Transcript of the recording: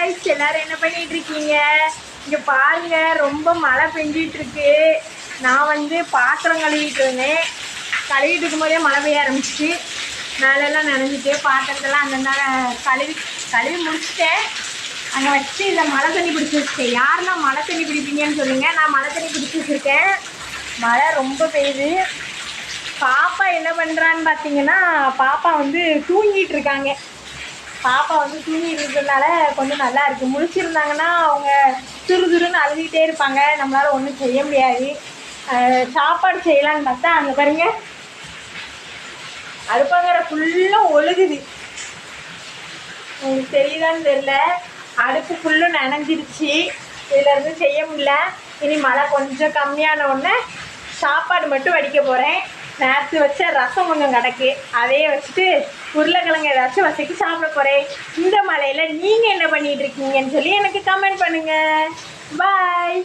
Guys, எல்லாரும் என்ன பண்ணிட்டு இருக்கீங்க? இங்க பாருங்க, ரொம்ப மழை பெஞ்சிட்டு இருக்கு. நான் பாத்திரம் கழுவிட்டு இருந்தேன். கழுவிட்டு இருக்கும் போதே மழை பெய்ய ஆரம்பிச்சிச்சு. மேலெல்லாம் நனைஞ்சிட்டு பாத்திரத்தெல்லாம் அந்தந்த கழுவி முடிச்சுட்டேன். அங்கே வச்சு இதில் மழை தண்ணி பிடிச்சி வச்சுட்டேன். யாரெல்லாம் மழை தண்ணி பிடிப்பீங்கன்னு சொல்லுங்க. நான் மழை தண்ணி பிடிச்சி வச்சுருக்கேன். மழை ரொம்ப பெய்யுது. பாப்பா என்ன பண்ணுறான்னு பார்த்தீங்கன்னா, பாப்பா தூங்கிட்டு இருக்காங்க. பாப்பா தூங்கிட்டு இருக்கிறதுனால கொஞ்சம் நல்லா இருக்குது. முழிச்சிருந்தாங்கன்னா அவங்க துருதுருன்னு அழுதுகிட்டே இருப்பாங்க. நம்மளால் ஒன்றும் செய்ய முடியாது. சாப்பாடு செய்யலான்னு பார்த்தா அங்கே பாருங்க, அடுப்பங்கரை ஃபுல்லாக ஒழுகுது. உங்களுக்கு தெரியுதான்னு தெரில, அடுப்பு ஃபுல்லும் நனைஞ்சிருச்சு. இதிலேருந்து செய்ய முடியல. இனி மழை கொஞ்சம் கம்மியான உடனே சாப்பாடு மட்டும் வடிக்க போகிறேன். நேற்று வச்ச ரசம் கொஞ்சம் கிடக்கு, அதையே வச்சுட்டு உருளைக்கிழங்கு ஏதாச்சும் வசக்கி சாப்பிட போகிறேன். இந்த மழையில் நீங்கள் என்ன பண்ணிகிட்டு இருக்கீங்கன்னு சொல்லி எனக்கு கமெண்ட் பண்ணுங்கள். பாய்.